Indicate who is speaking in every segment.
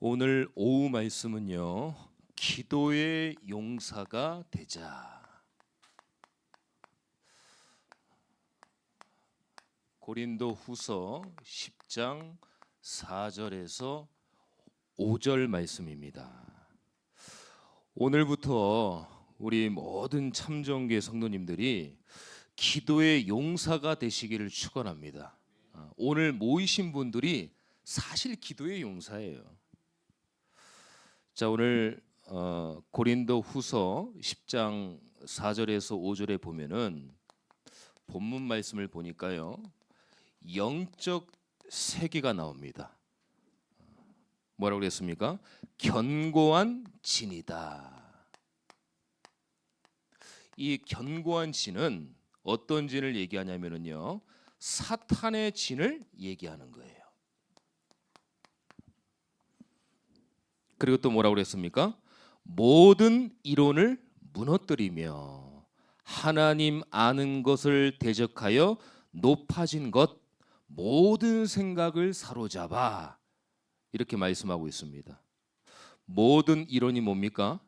Speaker 1: 오늘 오후 말씀은요, 기도의 용사가 되자. 고린도 후서 10장 4절에서 5절 말씀입니다. 오늘부터 우리 모든 참정교회 성도님들이 기도의 용사가 되시기를 축원합니다. 오늘 모이신 분들이 사실 기도의 용사예요. 자, 오늘 고린도 후서 10장 4절에서 5절에 보면은 본문 말씀을 보니까요, 영적 세계가 나옵니다. 뭐라고 그랬습니까? 견고한 진이다. 이 견고한 진은 어떤 진을 얘기하냐면요, 사탄의 진을 얘기하는 거예요. 그리고 또 뭐라고 그랬습니까? 모든 이론을 무너뜨리며 하나님 아는 것을 대적하여 높아진 것, 모든 생각을 사로잡아, 이렇게 말씀하고 있습니다. 모든 이론이 뭡니까?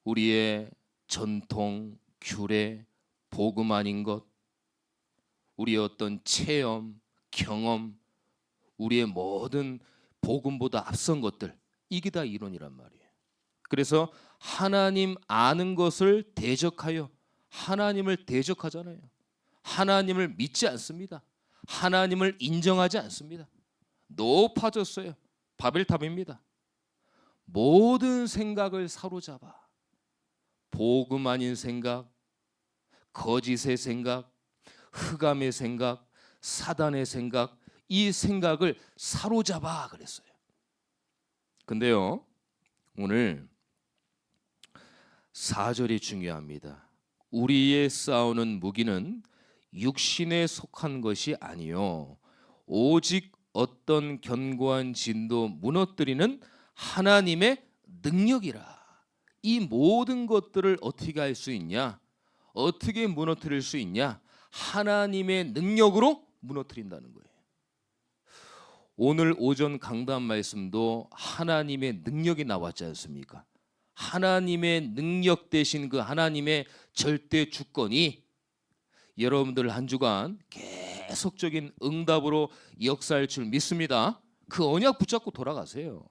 Speaker 1: 우리의 전통, 규례, 복음 아닌 것, 우리의 어떤 체험, 경험, 우리의 모든 복음보다 앞선 것들, 이게 다 이론이란 말이에요. 그래서 하나님 아는 것을 대적하여, 하나님을 대적하잖아요. 하나님을 믿지 않습니다. 하나님을 인정하지 않습니다. 높아졌어요. 바벨탑입니다. 모든 생각을 사로잡아, 복음 아닌 생각, 거짓의 생각, 흑암의 생각, 사단의 생각, 이 생각을 사로잡아 그랬어요. 근데요, 오늘 4절이 중요합니다. 우리의 싸우는 무기는 육신에 속한 것이 아니요 오직 어떤 견고한 진도 무너뜨리는 하나님의 능력이라. 이 모든 것들을 어떻게 할 수 있냐? 어떻게 무너뜨릴 수 있냐? 하나님의 능력으로 무너뜨린다는 거예요. 오늘 오전 강단 말씀도 하나님의 능력이 나왔지 않습니까? 하나님의 능력 대신 그 하나님의 절대 주권이 여러분들 한 주간 계속적인 응답으로 역사할 줄 믿습니다. 그 언약 붙잡고 돌아가세요.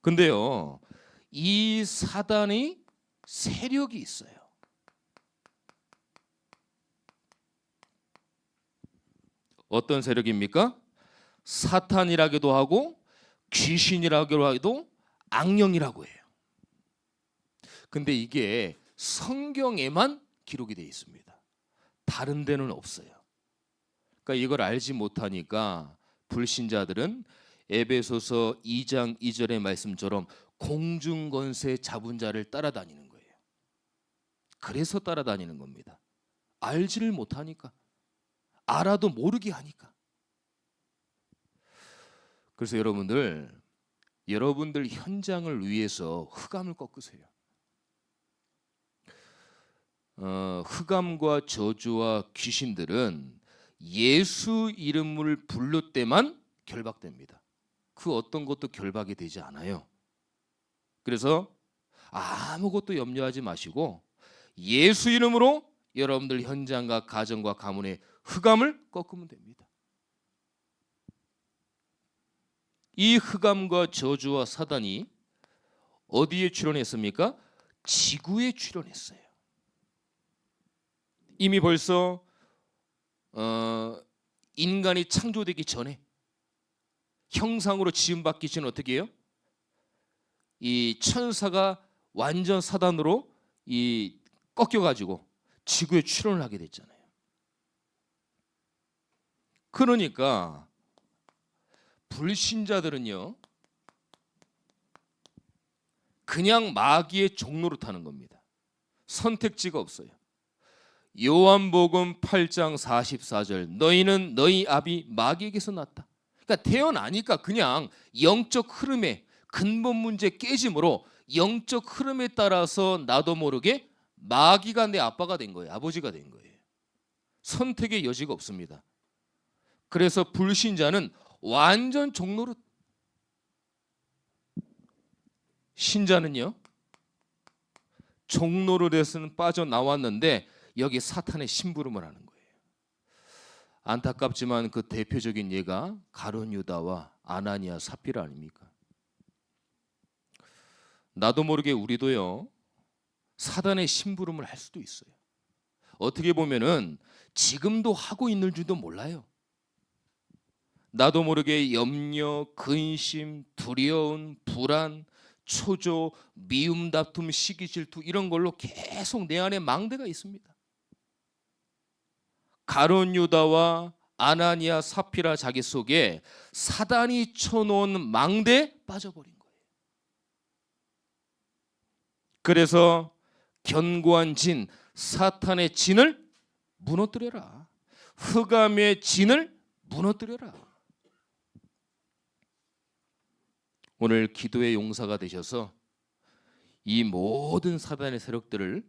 Speaker 1: 근데요, 이 사단이 세력이 있어요. 어떤 세력입니까? 사탄이라기도 하고 귀신이라기도 해도 악령이라고 해요. 근데 이게 성경에만 기록이 되어 있습니다. 다른 데는 없어요. 그러니까 이걸 알지 못하니까 불신자들은 에베소서 2장 2절의 말씀처럼 공중권세 잡은 자를 따라다니는 거예요. 그래서 따라다니는 겁니다. 알지를 못하니까, 알아도 모르게 하니까. 그래서 여러분들 현장을 위해서 흑암을 꺾으세요. 흑암과 저주와 귀신들은 예수 이름을 부를 때만 결박됩니다. 그 어떤 것도 결박이 되지 않아요. 그래서 아무것도 염려하지 마시고 예수 이름으로 여러분들 현장과 가정과 가문의 흑암을 꺾으면 됩니다. 이 흑암과 저주와 사단이 어디에 출현했습니까? 지구에 출현했어요. 이미 벌써 인간이 창조되기 전에 형상으로 지음받기 전에 어떻게 해요? 이 천사가 완전 사단으로 이 꺾여가지고 지구에 출현을 하게 됐잖아요. 그러니까 불신자들은요, 그냥 마귀의 종로로 타는 겁니다. 선택지가 없어요. 요한복음 8장 44절, 너희는 너희 아비 마귀에게서 났다. 그러니까 태어나니까 그냥 영적 흐름에 근본 문제 깨짐으로 영적 흐름에 따라서 나도 모르게 마귀가 내 아빠가 된 거예요. 아버지가 된 거예요. 선택의 여지가 없습니다. 그래서 불신자는 완전 종로로 신자는요, 종로를에서는 빠져나왔는데 여기 사탄의 심부름을 하는 거예요. 안타깝지만 그 대표적인 예가 가룟 유다와 아나니아 삽비라 아닙니까? 나도 모르게 우리도요, 사단의 심부름을 할 수도 있어요. 어떻게 보면은 지금도 하고 있는 줄도 몰라요. 나도 모르게 염려, 근심, 두려움, 불안, 초조, 미움, 다툼, 시기, 질투 이런 걸로 계속 내 안에 망대가 있습니다. 가룟 유다와 아나니아 삽비라 자기 속에 사단이 쳐놓은 망대에 빠져버린 거예요. 그래서 견고한 진, 사탄의 진을 무너뜨려라. 흑암의 진을 무너뜨려라. 오늘 기도의 용사가 되셔서 이 모든 사단의 세력들을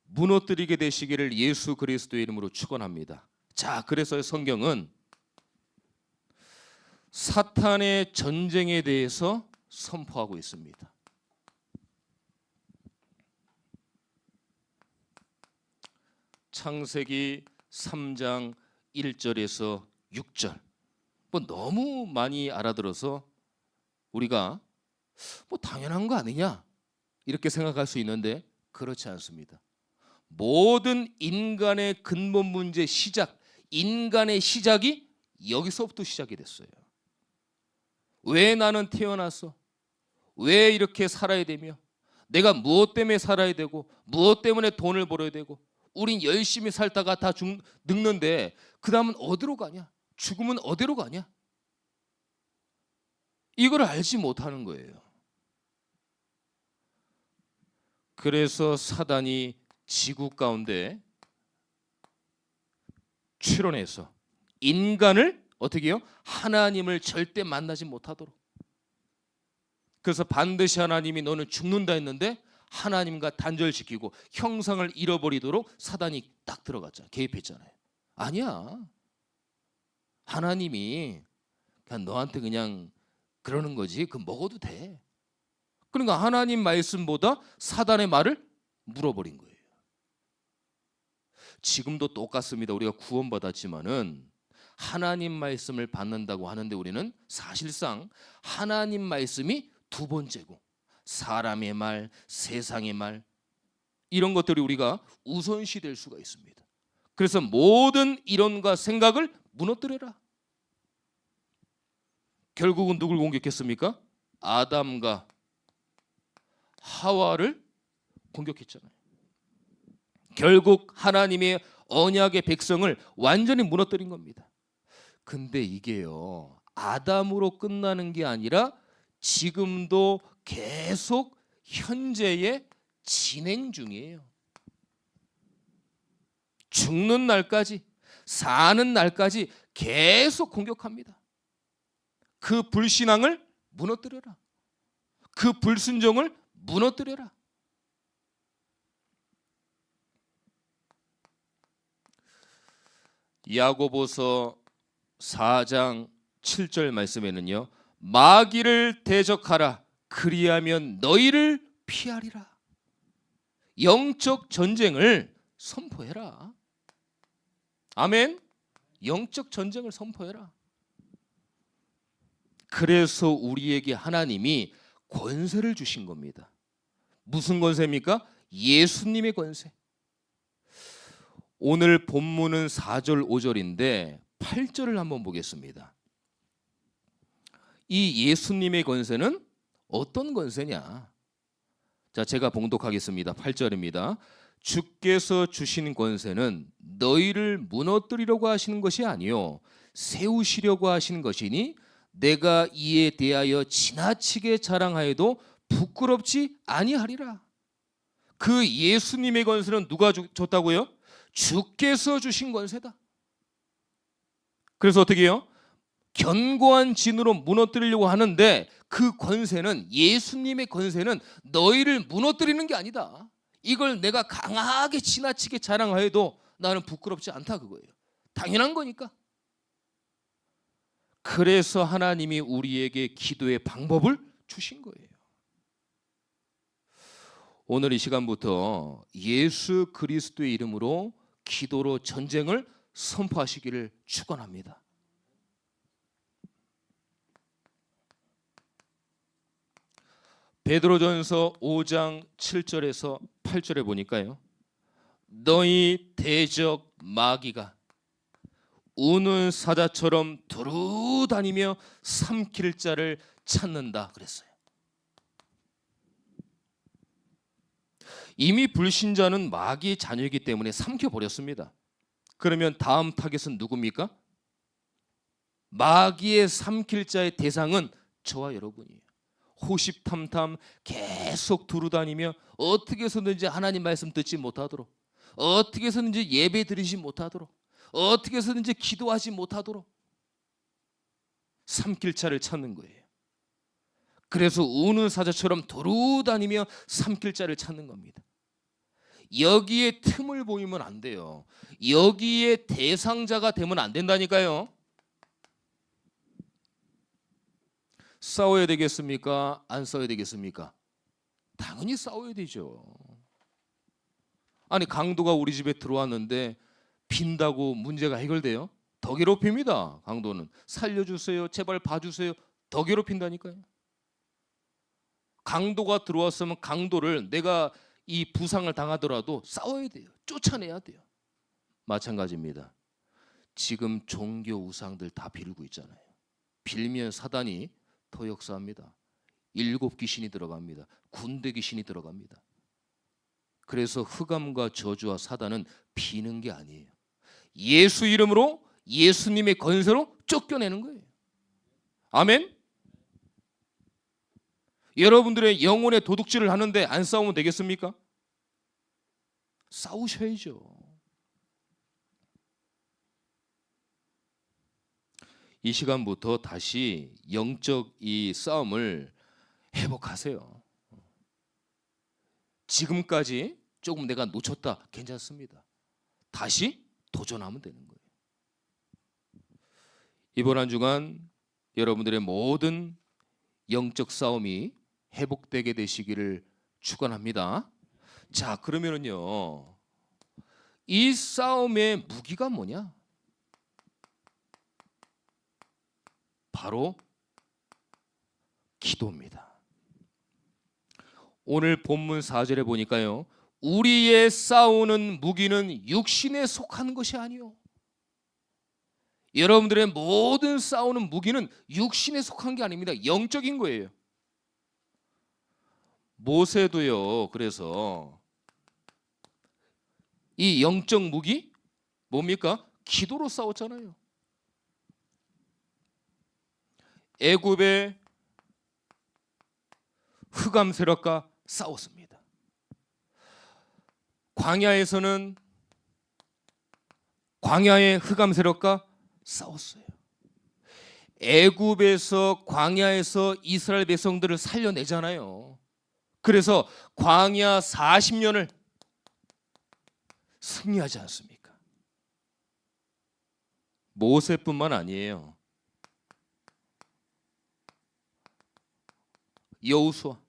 Speaker 1: 무너뜨리게 되시기를 예수 그리스도의 이름으로 축원합니다. 자, 그래서 성경은 사탄의 전쟁에 대해서 선포하고 있습니다. 창세기 3장 1절에서 6절. 뭐 너무 많이 알아들어서 우리가 뭐 당연한 거 아니냐 이렇게 생각할 수 있는데 그렇지 않습니다. 모든 인간의 근본 문제 시작, 인간의 시작이 여기서부터 시작이 됐어요. 왜 나는 태어났어? 왜 이렇게 살아야 되며, 내가 무엇 때문에 살아야 되고, 무엇 때문에 돈을 벌어야 되고, 우린 열심히 살다가 다 늙는데 그 다음은 어디로 가냐? 죽으면 어디로 가냐? 이걸 알지 못하는 거예요. 그래서 사단이 지구 가운데 출현해서 인간을 어떻게 해요? 하나님을 절대 만나지 못하도록. 그래서 반드시 하나님이 너는 죽는다 했는데 하나님과 단절시키고 형상을 잃어버리도록 사단이 딱 들어갔잖아요. 개입했잖아요. 아니야. 하나님이 그냥 너한테 그냥 그러는 거지. 그 먹어도 돼. 그러니까 하나님 말씀보다 사단의 말을 물어버린 거예요. 지금도 똑같습니다. 우리가 구원받았지만은 하나님 말씀을 받는다고 하는데 우리는 사실상 하나님 말씀이 두 번째고 사람의 말, 세상의 말 이런 것들이 우리가 우선시 될 수가 있습니다. 그래서 모든 이론과 생각을 무너뜨려라. 결국은 누굴 공격했습니까? 아담과 하와를 공격했잖아요. 결국 하나님의 언약의 백성을 완전히 무너뜨린 겁니다. 근데 이게요, 아담으로 끝나는 게 아니라 지금도 계속 현재의 진행 중이에요. 죽는 날까지, 사는 날까지 계속 공격합니다. 그 불신앙을 무너뜨려라. 그 불순종을 무너뜨려라. 야고보서 4장 7절 말씀에는요, 마귀를 대적하라. 그리하면 너희를 피하리라. 영적 전쟁을 선포해라. 아멘. 영적 전쟁을 선포해라. 그래서 우리에게 하나님이 권세를 주신 겁니다. 무슨 권세입니까? 예수님의 권세. 오늘 본문은 4절 5절인데 8절을 한번 보겠습니다. 이 예수님의 권세는 어떤 권세냐? 자, 제가 봉독하겠습니다. 8절입니다. 주께서 주신 권세는 너희를 무너뜨리려고 하시는 것이 아니요 세우시려고 하시는 것이니 내가 이에 대하여 지나치게 자랑하여도 부끄럽지 아니하리라. 그 예수님의 권세는 누가 줬다고요? 주께서 주신 권세다. 그래서 어떻게 해요? 견고한 진으로 무너뜨리려고 하는데 그 권세는, 예수님의 권세는 너희를 무너뜨리는 게 아니다. 이걸 내가 강하게 지나치게 자랑하여도 나는 부끄럽지 않다 그거예요. 당연한 거니까. 그래서 하나님이 우리에게 기도의 방법을 주신 거예요. 오늘 이 시간부터 예수 그리스도의 이름으로 기도로 전쟁을 선포하시기를 축원합니다. 베드로전서 5장 7절에서 8절에 보니까요, 너희 대적 마귀가 우는 사자처럼 두루 다니며 삼킬 자를 찾는다 그랬어요. 이미 불신자는 마귀의 자녀이기 때문에 삼켜버렸습니다. 그러면 다음 타겟은 누굽니까? 마귀의 삼킬 자의 대상은 저와 여러분이에요. 호십탐탐 계속 두루다니며 어떻게 해서든지 하나님 말씀 듣지 못하도록, 어떻게 해서든지 예배 드리지 못하도록, 어떻게 해서든지 기도하지 못하도록 삼킬 자를 찾는 거예요. 그래서 우는 사자처럼 두루다니며 삼킬 자를 찾는 겁니다. 여기에 틈을 보이면 안 돼요. 여기에 대상자가 되면 안 된다니까요. 싸워야 되겠습니까? 안 싸워야 되겠습니까? 당연히 싸워야 되죠. 아니, 강도가 우리 집에 들어왔는데 빈다고 문제가 해결돼요? 더 괴롭힙니다. 강도는 살려주세요, 제발 봐주세요, 더 괴롭힌다니까요. 강도가 들어왔으면 강도를 내가 이 부상을 당하더라도 싸워야 돼요. 쫓아내야 돼요. 마찬가지입니다. 지금 종교 우상들 다 빌고 있잖아요. 빌면 사단이 더 역사합니다. 7 귀신이 들어갑니다. 군대 귀신이 들어갑니다. 그래서 흑암과 저주와 사단은 비는 게 아니에요. 예수 이름으로, 예수님의 권세로 쫓겨내는 거예요. 아멘. 여러분들의 영혼의 도둑질을 하는데 안 싸우면 되겠습니까? 싸우셔야죠. 이 시간부터 다시 영적 이 싸움을 회복하세요. 지금까지 조금 내가 놓쳤다, 괜찮습니다. 다시 도전하면 되는 거예요. 이번 한 주간 여러분들의 모든 영적 싸움이 회복되게 되시기를 축원합니다. 자, 그러면은요, 이 싸움의 무기가 뭐냐? 바로 기도입니다. 오늘 본문 4절에 보니까요, 우리의 싸우는 무기는 육신에 속한 것이 아니요. 여러분들의 모든 싸우는 무기는 육신에 속한 게 아닙니다. 영적인 거예요. 모세도요, 그래서 이 영적 무기 뭡니까? 기도로 싸웠잖아요. 애굽의 흑암 세력과 싸웠습니다. 광야에서는 광야의 흑암 세력과 싸웠어요. 애굽에서, 광야에서 이스라엘 백성들을 살려내잖아요. 그래서 광야 40년을 승리하지 않습니까? 모세뿐만 아니에요. 여호수아,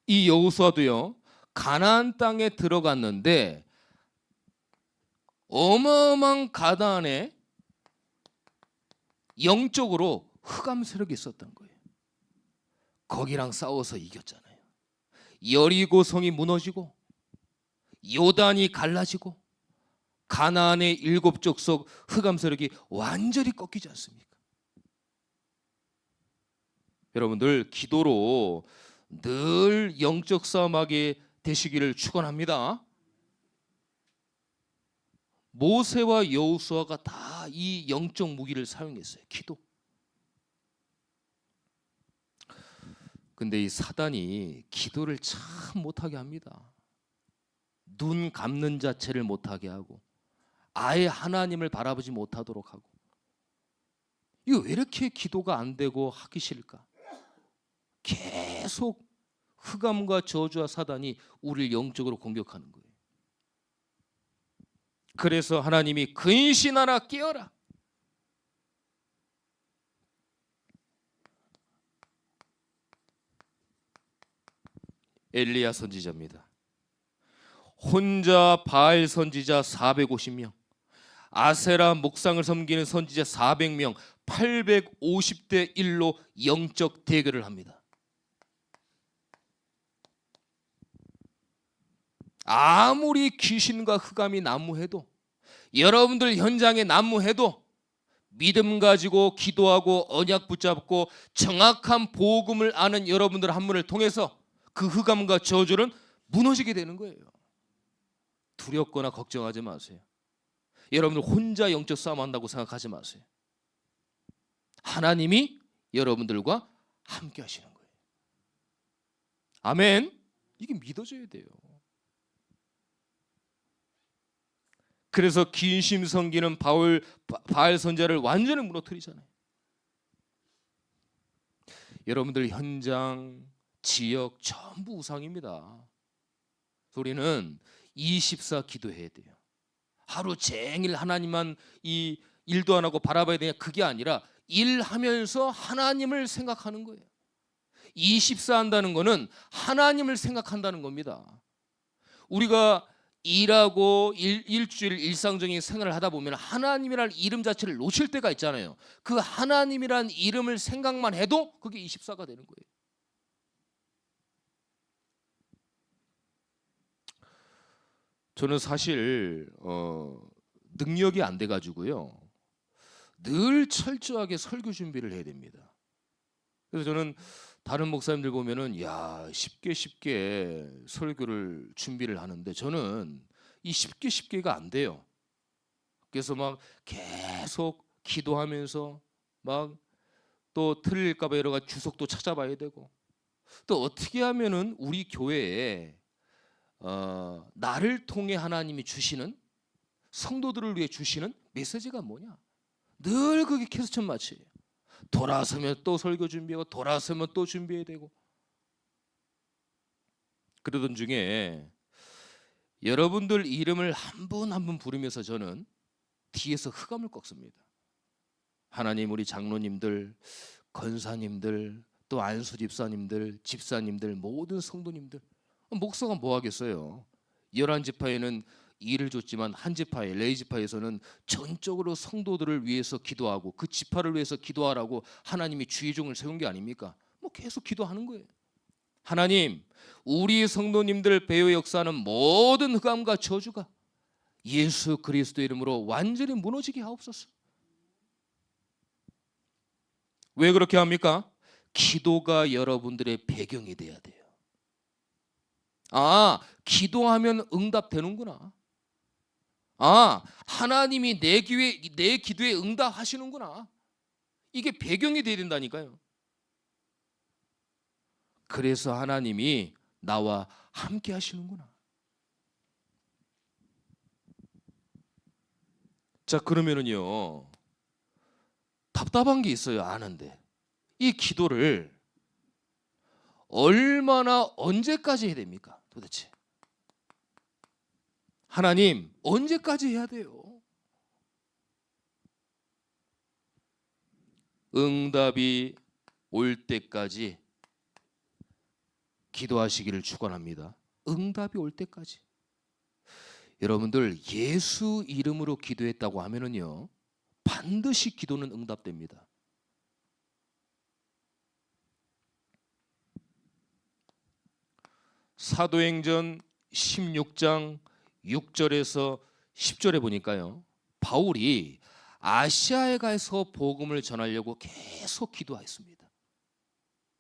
Speaker 1: 이 여호수아도요, 가나안 땅에 들어갔는데 어마어마한 가나안에 영적으로 흑암 세력이 있었던 거예요. 거기랑 싸워서 이겼잖아요. 여리고 성이 무너지고 요단이 갈라지고 가나안의 7 족속 흑암 세력이 완전히 꺾이지 않습니까? 여러분들 기도로 늘 영적 싸움하게 되시기를 축원합니다. 모세와 여호수아가 다 이 영적 무기를 사용했어요. 기도. 근데 이 사단이 기도를 참 못하게 합니다. 눈 감는 자체를 못하게 하고 아예 하나님을 바라보지 못하도록 하고. 이거 왜 이렇게 기도가 안 되고 하기 싫을까? 계속 흑암과 저주와 사단이 우리를 영적으로 공격하는 거예요. 그래서 하나님이 근신하라, 깨어라. 엘리야 선지자입니다. 혼자 바알 선지자 450명, 아세라 목상을 섬기는 선지자 400명, 850대 1로 영적 대결을 합니다. 아무리 귀신과 흑암이 난무해도, 여러분들 현장에 난무해도 믿음 가지고 기도하고 언약 붙잡고 정확한 복음을 아는 여러분들 한 분을 통해서 그 흑암과 저주는 무너지게 되는 거예요. 두렵거나 걱정하지 마세요. 여러분들 혼자 영적 싸움한다고 생각하지 마세요. 하나님이 여러분들과 함께 하시는 거예요. 아멘. 이게 믿어져야 돼요. 그래서 긴심 섬기는 바알 선지자를 완전히 무너뜨리잖아요. 여러분들 현장, 지역 전부 우상입니다. 우리는 24 기도해야 돼요. 하루 종일 하나님만 이 일도 안 하고 바라봐야 되냐, 그게 아니라 일하면서 하나님을 생각하는 거예요. 24 한다는 거는 하나님을 생각한다는 겁니다. 우리가 일하고 일주일 일상적인 생활을 하다 보면 하나님이라는 이름 자체를 놓칠 때가 있잖아요. 그 하나님이라는 이름을 생각만 해도 그게 24가 되는 거예요. 저는 사실 능력이 안 돼가지고요, 늘 철저하게 설교 준비를 해야 됩니다. 그래서 저는 다른 목사님들 보면은 쉽게 설교를 준비를 하는데 저는 이 쉽게가 안 돼요. 그래서 막 계속 기도하면서 막 또 틀릴까 봐 여러 가지 주석도 찾아봐야 되고, 또 어떻게 하면은 우리 교회에 나를 통해 하나님이 주시는, 성도들을 위해 주시는 메시지가 뭐냐, 늘 그게 캐스천 마치예요. 돌아서면 또 설교 준비하고 돌아서면 또 준비해야 되고. 그러던 중에 여러분들 이름을 한 분 한 분 부르면서 저는 뒤에서 흑암을 꺾습니다. 하나님, 우리 장로님들, 권사님들, 또 안수 집사님들, 모든 성도님들, 목사가 뭐 하겠어요? 11지파에는 일을 줬지만 한 지파에, 레위 지파에서는 전적으로 성도들을 위해서 기도하고 그 지파를 위해서 기도하라고 하나님이 주의종을 세운 게 아닙니까? 뭐 계속 기도하는 거예요. 하나님, 우리 성도님들 배후에 역사하는 모든 흑암과 저주가 예수 그리스도 이름으로 완전히 무너지게 하옵소서. 왜 그렇게 합니까? 기도가 여러분들의 배경이 돼야 돼요. 기도하면 응답되는구나. 하나님이 내 기도에 응답하시는구나. 이게 배경이 돼야 된다니까요. 그래서 하나님이 나와 함께 하시는구나. 자, 그러면은요, 답답한 게 있어요. 아는데 이 기도를 얼마나 언제까지 해야 됩니까? 도대체 하나님 언제까지 해야 돼요? 응답이 올 때까지 기도하시기를 축원합니다. 응답이 올 때까지. 여러분들 예수 이름으로 기도했다고 하면은요, 반드시 기도는 응답됩니다. 사도행전 16장 6절에서 10절에 보니까요, 바울이 아시아에 가서 복음을 전하려고 계속 기도했습니다.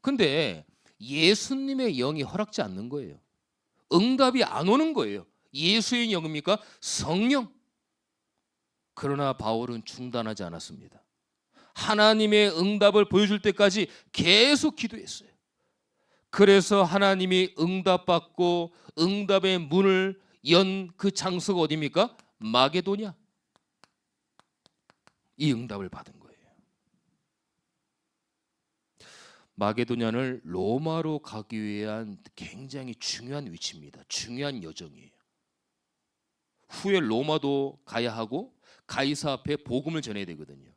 Speaker 1: 근데 예수님의 영이 허락지 않는 거예요. 응답이 안 오는 거예요. 예수의 영입니까? 성령. 그러나 바울은 중단하지 않았습니다. 하나님의 응답을 보여줄 때까지 계속 기도했어요. 그래서 하나님이 응답받고 응답의 문을 연 그 장소가 어디입니까? 마게도냐. 이 응답을 받은 거예요. 마게도냐는 로마로 가기 위한 굉장히 중요한 위치입니다. 중요한 여정이에요. 후에 로마도 가야 하고 가이사 앞에 복음을 전해야 되거든요.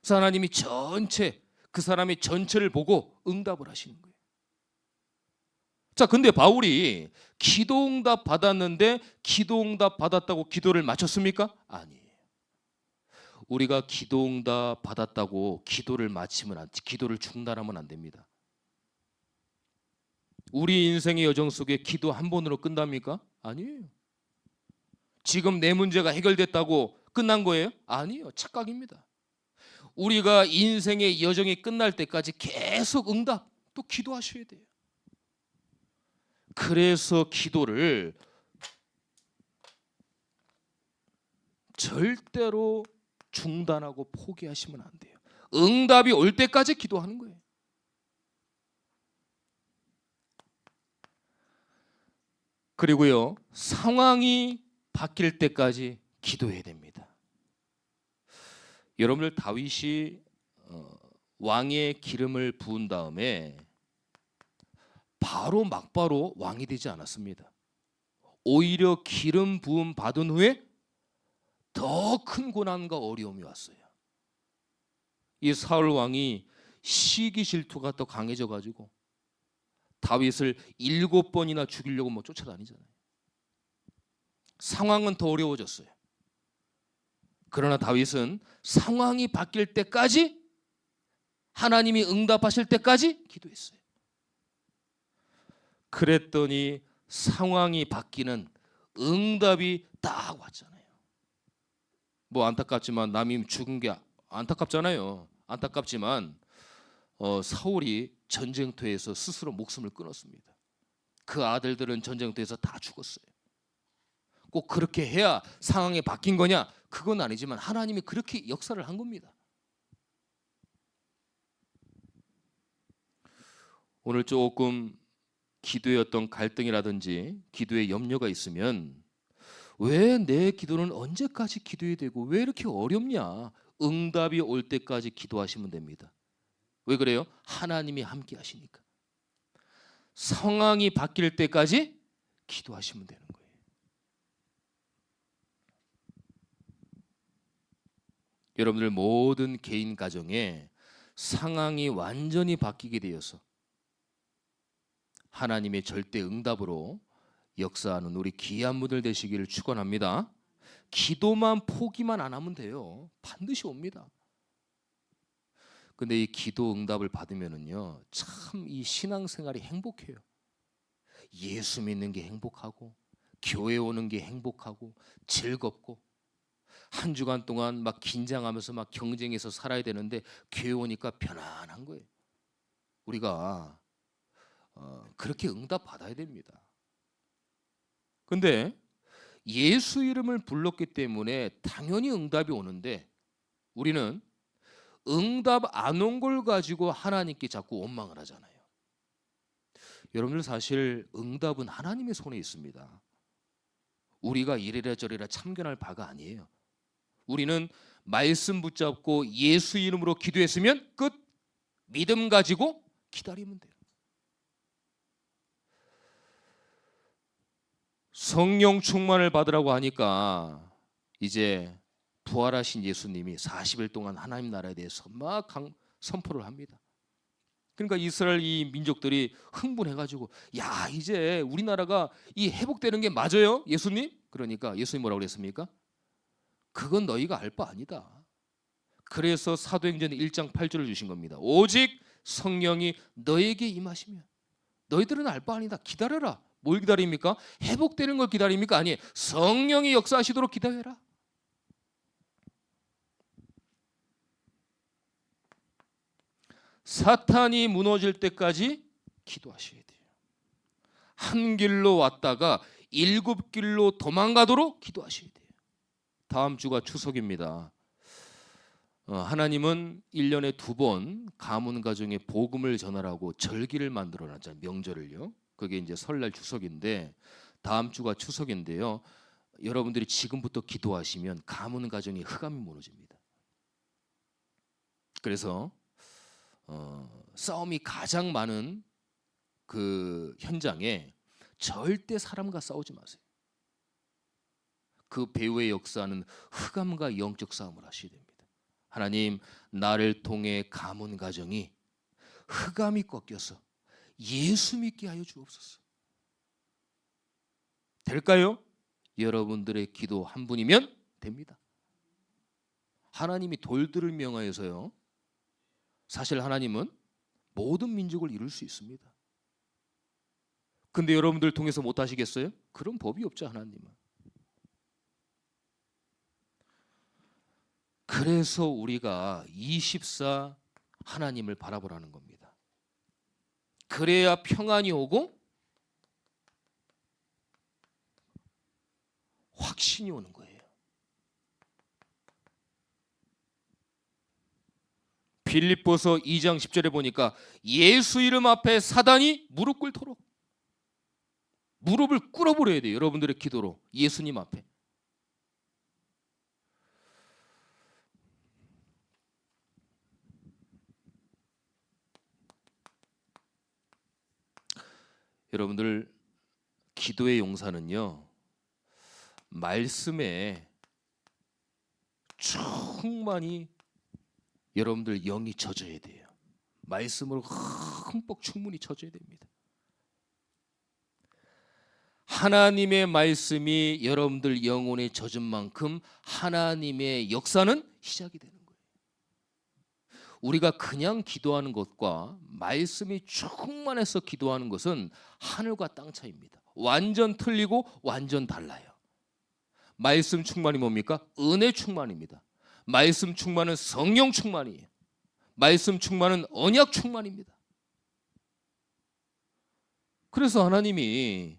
Speaker 1: 그래서 하나님이 그 사람의 전체를 보고 응답을 하시는 거예요. 자, 근데 바울이 기도응답 받았는데 기도응답 받았다고 기도를 마쳤습니까? 아니에요. 우리가 기도응답 받았다고 기도를 중단하면 안 됩니다. 우리 인생의 여정 속에 기도 한 번으로 끝납니까? 아니에요. 지금 내 문제가 해결됐다고 끝난 거예요? 아니에요. 착각입니다. 우리가 인생의 여정이 끝날 때까지 계속 응답 또 기도하셔야 돼요. 그래서 기도를 절대로 중단하고 포기하시면 안 돼요. 응답이 올 때까지 기도하는 거예요. 그리고요, 상황이 바뀔 때까지 기도해야 됩니다. 여러분들, 다윗이 왕의 기름을 부은 다음에 바로 막바로 왕이 되지 않았습니다. 오히려 기름 부음 받은 후에 더 큰 고난과 어려움이 왔어요. 이 사울 왕이 시기 질투가 더 강해져 가지고 다윗을 7번이나 죽이려고 쫓아다니잖아요. 상황은 더 어려워졌어요. 그러나 다윗은 상황이 바뀔 때까지, 하나님이 응답하실 때까지 기도했어요. 그랬더니 상황이 바뀌는 응답이 딱 왔잖아요. 뭐 안타깝지만 남이 죽은 게 안타깝잖아요. 안타깝지만 사울이 전쟁터에서 스스로 목숨을 끊었습니다. 그 아들들은 전쟁터에서 다 죽었어요. 꼭 그렇게 해야 상황이 바뀐 거냐? 그건 아니지만 하나님이 그렇게 역사를 한 겁니다. 오늘 조금 기도의 어떤 갈등이라든지 기도의 염려가 있으면, 왜 내 기도는 언제까지 기도해야 되고 왜 이렇게 어렵냐? 응답이 올 때까지 기도하시면 됩니다. 왜 그래요? 하나님이 함께 하시니까. 상황이 바뀔 때까지 기도하시면 되는 거예요. 여러분들 모든 개인 가정에 상황이 완전히 바뀌게 되어서 하나님의 절대 응답으로 역사하는 우리 귀한 분들 되시기를 축원합니다. 기도만 포기만 안 하면 돼요. 반드시 옵니다. 근데 이 기도 응답을 받으면은요, 참 이 신앙생활이 행복해요. 예수 믿는 게 행복하고, 교회 오는 게 행복하고, 즐겁고, 한 주간 동안 막 긴장하면서 막 경쟁해서 살아야 되는데 교회 오니까 편안한 거예요. 우리가 그렇게 응답 받아야 됩니다. 근데 예수 이름을 불렀기 때문에 당연히 응답이 오는데, 우리는 응답 안 온 걸 가지고 하나님께 자꾸 원망을 하잖아요. 여러분들, 사실 응답은 하나님의 손에 있습니다. 우리가 이래라 저래라 참견할 바가 아니에요. 우리는 말씀 붙잡고 예수 이름으로 기도했으면 끝. 믿음 가지고 기다리면 돼요. 성령 충만을 받으라고 하니까 이제 부활하신 예수님이 40일 동안 하나님 나라에 대해서 막 선포를 합니다. 그러니까 이스라엘 이 민족들이 흥분해가지고, 야, 이제 우리나라가 이 회복되는 게 맞아요, 예수님? 그러니까 예수님 뭐라고 그랬습니까? 그건 너희가 알 바 아니다. 그래서 사도행전 1장 8절을 주신 겁니다. 오직 성령이 너에게 임하시면 너희들은 알 바 아니다. 기다려라. 뭘 기다립니까? 회복되는 걸 기다립니까? 아니에요. 성령이 역사하시도록 기다려라. 사탄이 무너질 때까지 기도하셔야 돼요. 한 길로 왔다가 7길로 도망가도록 기도하셔야 돼요. 다음 주가 추석입니다. 하나님은 1년에 2번 가문 가정에 복음을 전하라고 절기를 만들어 놨잖아요. 명절을요. 그게 이제 설날 추석인데, 다음 주가 추석인데요. 여러분들이 지금부터 기도하시면 가문 가정에 흑암이 무너집니다. 그래서 싸움이 가장 많은 그 현장에 절대 사람과 싸우지 마세요. 그 배후의 역사는 흑암과 영적 싸움을 하셔야 됩니다. 하나님, 나를 통해 가문 가정이 흑암이 꺾여서 예수 믿게 하여 주옵소서. 될까요? 여러분들의 기도 한 분이면 됩니다. 하나님이 돌들을 명하여서요. 사실 하나님은 모든 민족을 이룰 수 있습니다. 근데 여러분들 통해서 못 하시겠어요? 그런 법이 없죠, 하나님은. 그래서 우리가 24 하나님을 바라보라는 겁니다. 그래야 평안이 오고 확신이 오는 거예요. 빌립보서 2장 10절에 보니까 예수 이름 앞에 사단이 무릎 꿇도록, 무릎을 꿇어버려야 돼요. 여러분들의 기도로 예수님 앞에. 여러분들 기도의 용사는요, 말씀에 충만히 여러분들 영이 젖어야 돼요. 말씀으로 흠뻑 충분히 젖어야 됩니다. 하나님의 말씀이 여러분들 영혼에 젖은 만큼 하나님의 역사는 시작이 되는 거예요. 우리가 그냥 기도하는 것과 말씀이 충만해서 기도하는 것은 하늘과 땅 차이입니다. 완전 틀리고 완전 달라요. 말씀 충만이 뭡니까? 은혜 충만입니다. 말씀 충만은 성령 충만이에요. 말씀 충만은 언약 충만입니다. 그래서 하나님이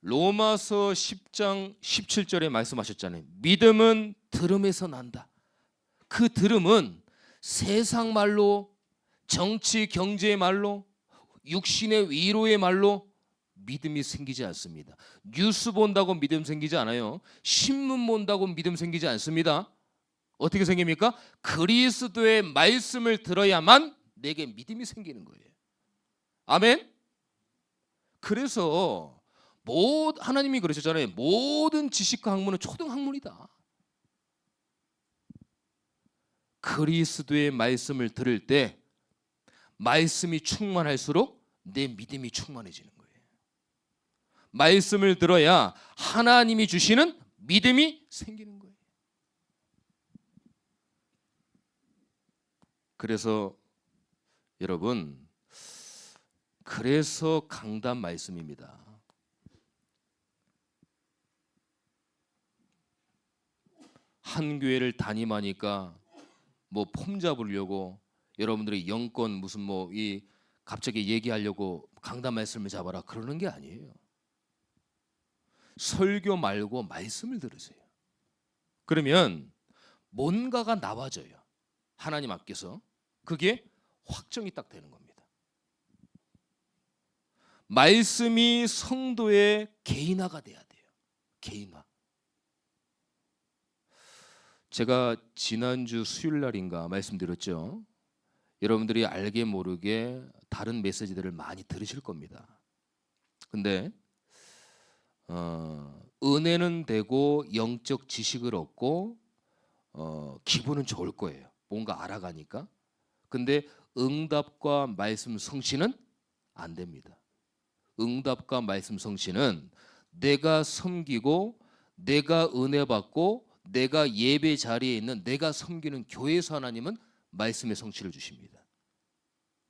Speaker 1: 로마서 10장 17절에 말씀하셨잖아요. 믿음은 들음에서 난다. 그 들음은 세상 말로, 정치 경제의 말로, 육신의 위로의 말로 믿음이 생기지 않습니다. 뉴스 본다고 믿음 생기지 않아요. 신문 본다고 믿음 생기지 않습니다. 어떻게 생깁니까? 그리스도의 말씀을 들어야만 내게 믿음이 생기는 거예요. 아멘. 그래서 하나님이 그러셨잖아요. 모든 지식과 학문은 초등학문이다. 그리스도의 말씀을 들을 때 말씀이 충만할수록 내 믿음이 충만해지는 거예요. 말씀을 들어야 하나님이 주시는 믿음이 생기는 거예요. 그래서 여러분, 그래서 강단 말씀입니다. 한 교회를 담임하니까 뭐 폼 잡으려고 여러분들의 영권 무슨 갑자기 얘기하려고 강단 말씀을 잡아라 그러는 게 아니에요. 설교 말고 말씀을 들으세요. 그러면 뭔가가 나와져요. 하나님 앞에서. 그게 확정이 딱 되는 겁니다. 말씀이 성도의 개인화가 돼야 돼요. 개인화. 제가 지난주 수요일 날인가 말씀드렸죠. 여러분들이 알게 모르게 다른 메시지들을 많이 들으실 겁니다. 근데 은혜는 되고 영적 지식을 얻고 기분은 좋을 거예요. 뭔가 알아가니까. 근데 응답과 말씀 성취는 안 됩니다. 응답과 말씀 성취는 내가 섬기고 내가 은혜 받고 내가 예배 자리에 있는 내가 섬기는 교회에서 하나님은 말씀의 성취를 주십니다.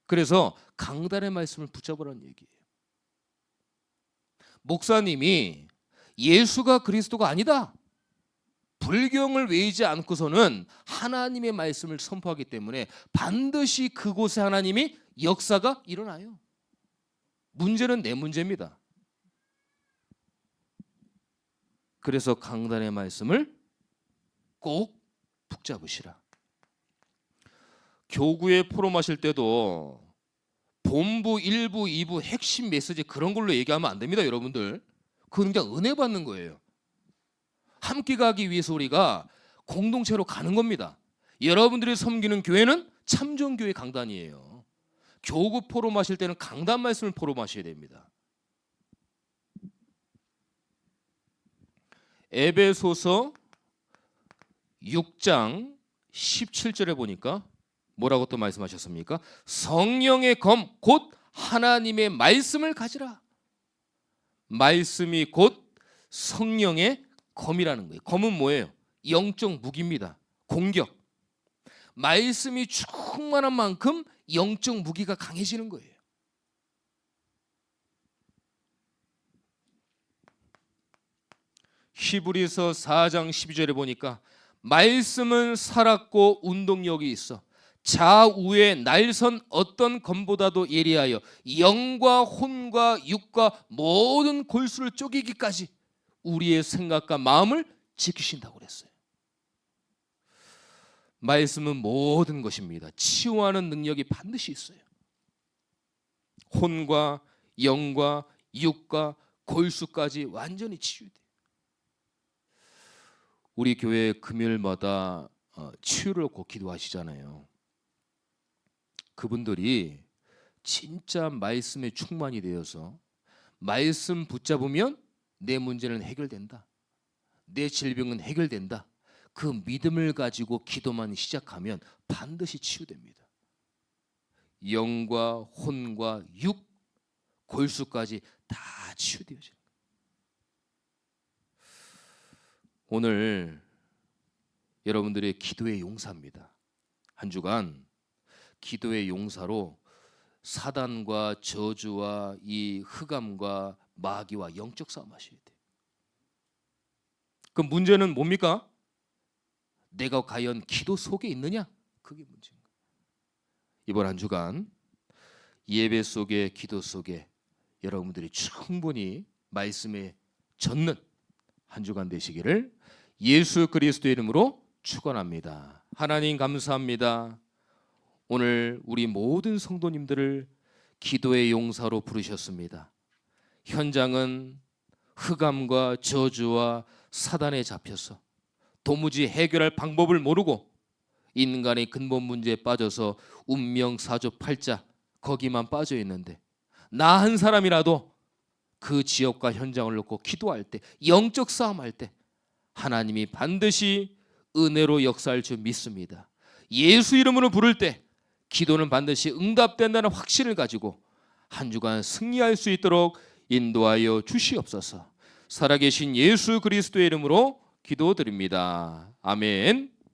Speaker 1: 그래서 강단의 말씀을 붙잡으라는 얘기예요. 목사님이 예수가 그리스도가 아니다, 불경을 외우지 않고서는 하나님의 말씀을 선포하기 때문에 반드시 그곳에 하나님이 역사가 일어나요. 문제는 내 문제입니다. 그래서 강단의 말씀을 꼭 붙잡으시라. 교구에 포럼하실 때도 본부, 1부, 2부 핵심 메시지 그런 걸로 얘기하면 안 됩니다, 여러분들. 그건 그냥 은혜 받는 거예요. 함께 가기 위해서 우리가 공동체로 가는 겁니다. 여러분들이 섬기는 교회는 참정교회 강단이에요. 교구 포럼하실 때는 강단 말씀을 포럼하셔야 됩니다. 에베소서 6장 17절에 보니까 뭐라고 또 말씀하셨습니까? 성령의 검 곧 하나님의 말씀을 가지라. 말씀이 곧 성령의 검이라는 거예요. 검은 뭐예요? 영적 무기입니다. 공격. 말씀이 충만한 만큼 영적 무기가 강해지는 거예요. 히브리서 4장 12절에 보니까 말씀은 살았고 운동력이 있어 좌우에 날선 어떤 검보다도 예리하여 영과 혼과 육과 모든 골수를 쪼개기까지 우리의 생각과 마음을 지키신다고 그랬어요. 말씀은 모든 것입니다. 치유하는 능력이 반드시 있어요. 혼과 영과 육과 골수까지 완전히 치유돼요. 우리 교회 금요일마다 치유를 꼭 기도하시잖아요. 그분들이 진짜 말씀에 충만이 되어서 말씀 붙잡으면 내 문제는 해결된다. 내 질병은 해결된다. 그 믿음을 가지고 기도만 시작하면 반드시 치유됩니다. 영과 혼과 육, 골수까지 다 치유되어져요. 오늘 여러분들의 기도의 용사입니다. 한 주간 기도의 용사로 사단과 저주와 이 흑암과 마귀와 영적 싸움 하셔야 돼요. 그 문제는 뭡니까? 내가 과연 기도 속에 있느냐? 그게 문제인 거예요. 이번 한 주간 예배 속에 기도 속에 여러분들이 충분히 말씀에 젖는 한 주간 되시기를 예수 그리스도의 이름으로 축원합니다. 하나님 감사합니다. 오늘 우리 모든 성도님들을 기도의 용사로 부르셨습니다. 현장은 흑암과 저주와 사단에 잡혀서 도무지 해결할 방법을 모르고 인간의 근본 문제에 빠져서 운명 사주팔자 거기만 빠져 있는데 나 한 사람이라도 그 지역과 현장을 놓고 기도할 때 영적 싸움할 때 하나님이 반드시 은혜로 역사할 줄 믿습니다. 예수 이름으로 부를 때 기도는 반드시 응답된다는 확신을 가지고 한 주간 승리할 수 있도록 인도하여 주시옵소서. 살아계신 예수 그리스도의 이름으로 기도드립니다. 아멘.